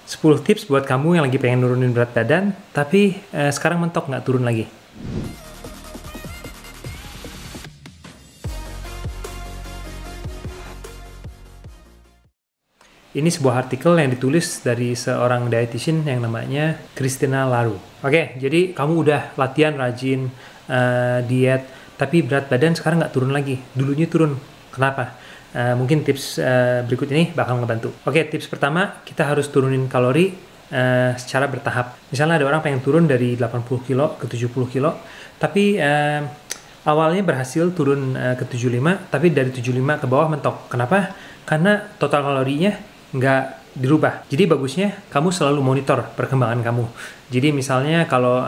10 tips buat kamu yang lagi pengen nurunin berat badan, tapi sekarang mentok nggak turun lagi. Ini sebuah artikel yang ditulis dari seorang dietitian yang namanya Christina Laru. Oke, jadi kamu udah latihan rajin, diet, tapi berat badan sekarang nggak turun lagi. Dulunya turun. Kenapa? Mungkin tips berikut ini bakal ngebantu. Oke, tips pertama, kita harus turunin kalori secara bertahap. Misalnya ada orang pengen turun dari 80 kilo ke 70 kilo, tapi awalnya berhasil turun ke 75, tapi dari 75 ke bawah mentok. Kenapa? Karena total kalorinya nggak dirubah. Jadi bagusnya kamu selalu monitor perkembangan kamu. Jadi misalnya kalau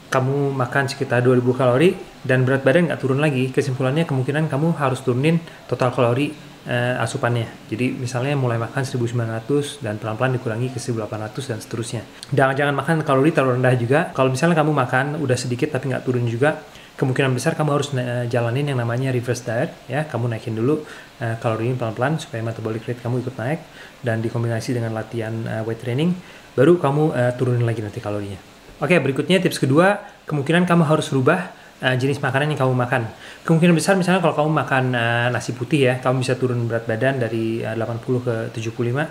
kamu makan sekitar 2000 kalori dan berat badan nggak turun lagi, kesimpulannya kemungkinan kamu harus turunin total kalori asupannya. Jadi misalnya mulai makan 1900 dan pelan-pelan dikurangi ke 1800 dan seterusnya. Jangan makan kalori terlalu rendah juga. Kalau misalnya kamu makan udah sedikit tapi nggak turun juga, kemungkinan besar kamu harus jalanin yang namanya reverse diet, ya. Kamu naikin dulu kalorinya pelan-pelan supaya metabolic rate kamu ikut naik, dan dikombinasi dengan latihan weight training, baru kamu turunin lagi nanti kalorinya. Oke, berikutnya tips kedua, kemungkinan kamu harus rubah jenis makanan yang kamu makan. Kemungkinan besar misalnya kalau kamu makan nasi putih, ya, kamu bisa turun berat badan dari 80 ke 75.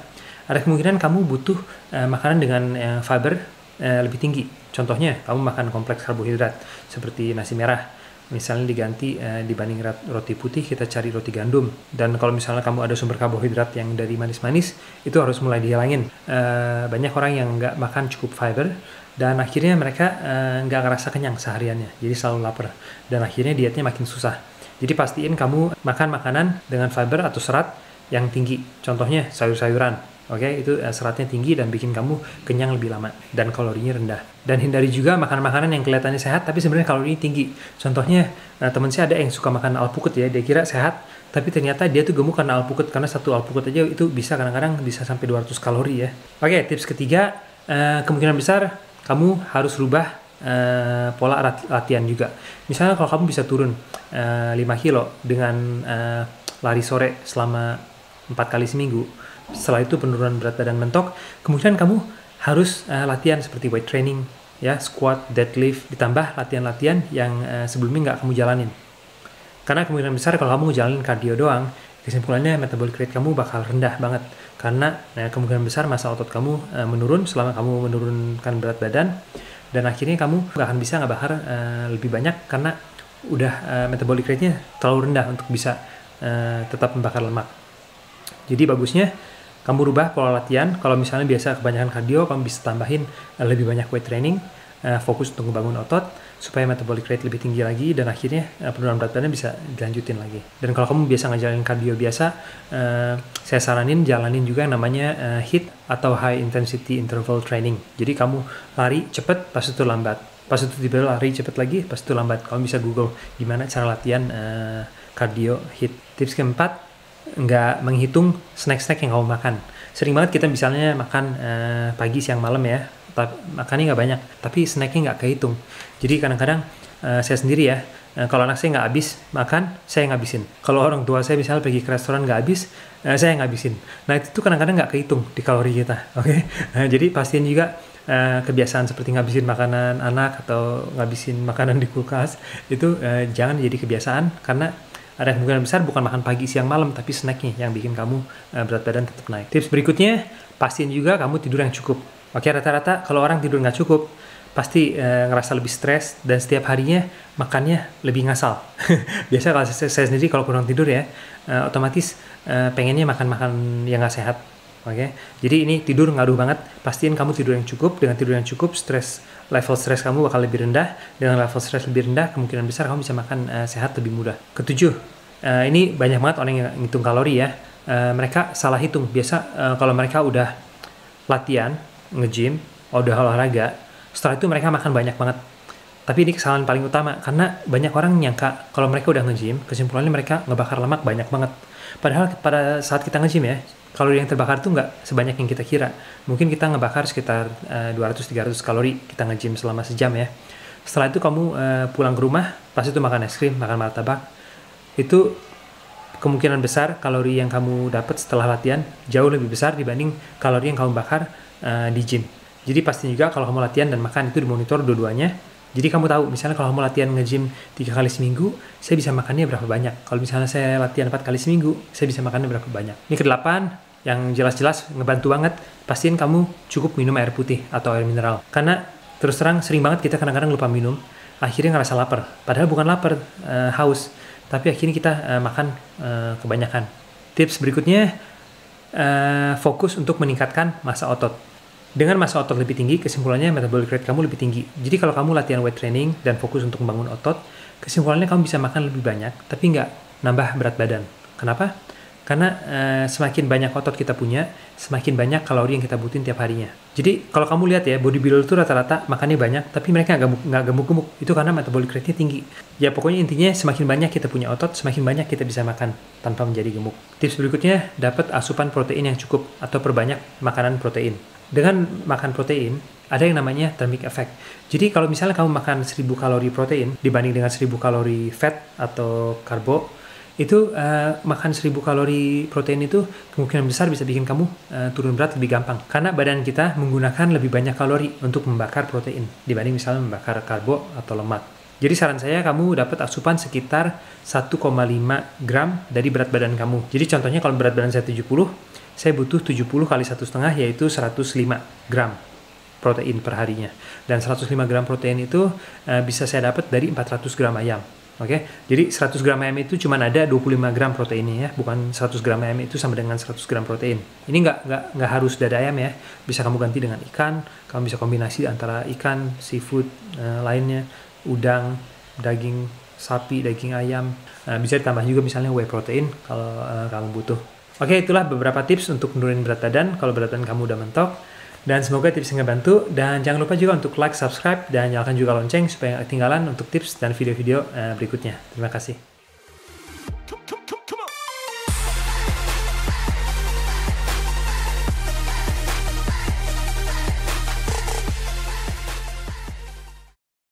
Ada kemungkinan kamu butuh makanan dengan fiber lebih tinggi. Contohnya, kamu makan kompleks karbohidrat seperti nasi merah. Misalnya diganti dibanding roti putih, kita cari roti gandum. Dan kalau misalnya kamu ada sumber karbohidrat yang dari manis-manis, itu harus mulai dihilangin. Banyak orang yang nggak makan cukup fiber, dan akhirnya mereka nggak ngerasa kenyang sehariannya. Jadi selalu lapar. Dan akhirnya dietnya makin susah. Jadi pastiin kamu makan makanan dengan fiber atau serat yang tinggi. Contohnya sayur-sayuran. Oke, itu seratnya tinggi dan bikin kamu kenyang lebih lama dan kalorinya rendah. Dan hindari juga makan-makanan yang kelihatannya sehat tapi sebenarnya kalorinya tinggi. Contohnya, teman saya ada yang suka makan alpukat, ya, dia kira sehat tapi ternyata dia tuh gemuk karena alpukat, karena satu alpukat aja itu bisa kadang-kadang bisa sampai 200 kalori, ya. Oke, tips ketiga, kemungkinan besar kamu harus rubah pola latihan juga. Misalnya kalau kamu bisa turun 5 kilo dengan lari sore selama 4 kali seminggu, setelah itu penurunan berat badan mentok, kemudian kamu harus latihan seperti weight training, ya, squat, deadlift, ditambah latihan-latihan yang sebelumnya nggak kamu jalanin. Karena kemungkinan besar kalau kamu ngejalanin cardio doang, kesimpulannya metabolic rate kamu bakal rendah banget. Karena kemungkinan besar massa otot kamu menurun selama kamu menurunkan berat badan, dan akhirnya kamu nggak akan bisa ngebakar lebih banyak karena udah metabolic rate-nya terlalu rendah untuk bisa tetap membakar lemak. Jadi bagusnya kamu rubah pola latihan. Kalau misalnya biasa kebanyakan cardio, kamu bisa tambahin lebih banyak weight training, fokus untuk membangun otot supaya metabolic rate lebih tinggi lagi, dan akhirnya penurunan berat badan bisa dilanjutin lagi. Dan kalau kamu biasa ngejalanin cardio biasa, saya saranin jalanin juga yang namanya HIIT atau high intensity interval training. Jadi kamu lari cepet, pas itu lambat, pas itu tiba lari cepet lagi, pas itu lambat. Kamu bisa Google gimana cara latihan cardio HIIT. Tips keempat, nggak menghitung snack-snack yang kamu makan. Sering banget kita misalnya makan pagi, siang, malam, ya, makannya nggak banyak, tapi snacknya nggak kehitung. Jadi kadang-kadang saya sendiri, ya, kalau anak saya nggak habis makan, saya ngabisin. Kalau orang tua saya misalnya pergi ke restoran nggak habis, saya ngabisin. Nah, itu tuh kadang-kadang nggak kehitung di kalori kita. Oke? Jadi pastiin juga kebiasaan seperti ngabisin makanan anak atau ngabisin makanan di kulkas itu jangan jadi kebiasaan, karena ada kemungkinan besar bukan makan pagi, siang, malam, tapi snacknya yang bikin kamu berat badan tetap naik. Tips berikutnya, pastiin juga kamu tidur yang cukup. Oke, rata-rata kalau orang tidur nggak cukup, pasti ngerasa lebih stres dan setiap harinya makannya lebih ngasal. Biasa kalau saya sendiri kalau kurang tidur, ya, otomatis pengennya makan yang nggak sehat. Oke, jadi ini tidur ngaruh banget. Pastiin kamu tidur yang cukup. Dengan tidur yang cukup, level stres kamu bakal lebih rendah. Dengan level stres lebih rendah, kemungkinan besar kamu bisa makan sehat lebih mudah. Ketujuh, ini banyak banget orang yang ngitung kalori, ya. Mereka salah hitung. Biasa kalau mereka udah latihan, nge-gym, udah olahraga, setelah itu mereka makan banyak banget. Tapi ini kesalahan paling utama, karena banyak orang nyangka kalau mereka udah nge-gym, kesimpulannya mereka ngebakar lemak banyak banget. Padahal pada saat kita nge-gym, ya, kalori yang terbakar itu nggak sebanyak yang kita kira. Mungkin kita ngebakar sekitar 200-300 kalori kita nge-gym selama sejam, ya. Setelah itu kamu pulang ke rumah, pas itu makan es krim, makan martabak, itu kemungkinan besar kalori yang kamu dapat setelah latihan jauh lebih besar dibanding kalori yang kamu bakar di gym. Jadi pasti juga kalau kamu latihan dan makan itu dimonitor dua-duanya. Jadi kamu tahu, misalnya kalau kamu latihan nge-gym 3 kali seminggu, saya bisa makannya berapa banyak. Kalau misalnya saya latihan 4 kali seminggu, saya bisa makannya berapa banyak. Ini ke-8, yang jelas-jelas ngebantu banget, pastiin kamu cukup minum air putih atau air mineral. Karena terus terang sering banget kita kadang-kadang lupa minum, akhirnya ngerasa lapar. Padahal bukan lapar, haus. Tapi akhirnya kita makan kebanyakan. Tips berikutnya, fokus untuk meningkatkan massa otot. Dengan massa otot lebih tinggi, kesimpulannya metabolic rate kamu lebih tinggi. Jadi kalau kamu latihan weight training dan fokus untuk membangun otot, kesimpulannya kamu bisa makan lebih banyak, tapi nggak nambah berat badan. Kenapa? Karena semakin banyak otot kita punya, semakin banyak kalori yang kita butuhin tiap harinya. Jadi kalau kamu lihat ya, bodybuilder itu rata-rata makannya banyak, tapi mereka nggak gemuk-gemuk. Itu karena metabolic rate-nya tinggi. Ya pokoknya intinya semakin banyak kita punya otot, semakin banyak kita bisa makan tanpa menjadi gemuk. Tips berikutnya, dapat asupan protein yang cukup atau perbanyak makanan protein. Dengan makan protein, ada yang namanya thermic effect. Jadi kalau misalnya kamu makan 1000 kalori protein dibanding dengan 1000 kalori fat atau karbo, itu makan 1000 kalori protein itu kemungkinan besar bisa bikin kamu turun berat lebih gampang. Karena badan kita menggunakan lebih banyak kalori untuk membakar protein dibanding misalnya membakar karbo atau lemak. Jadi saran saya kamu dapat asupan sekitar 1,5 gram dari berat badan kamu. Jadi contohnya kalau berat badan saya 70, saya butuh 70 kali 1,5 yaitu 105 gram protein per harinya. Dan 105 gram protein itu bisa saya dapat dari 400 gram ayam. Oke, jadi 100 gram ayam itu cuma ada 25 gram proteinnya ya, bukan 100 gram ayam itu sama dengan 100 gram protein. Ini nggak harus dada ayam ya, bisa kamu ganti dengan ikan, kamu bisa kombinasi antara ikan, seafood lainnya, udang, daging sapi, daging ayam, bisa ditambah juga misalnya whey protein kalau kamu butuh. Oke, itulah beberapa tips untuk menurunin berat badan kalau berat badan kamu udah mentok. Dan semoga tipsnya ngebantu. Dan jangan lupa juga untuk like, subscribe, dan nyalakan juga lonceng supaya nggak ketinggalan untuk tips dan video-video berikutnya. Terima kasih.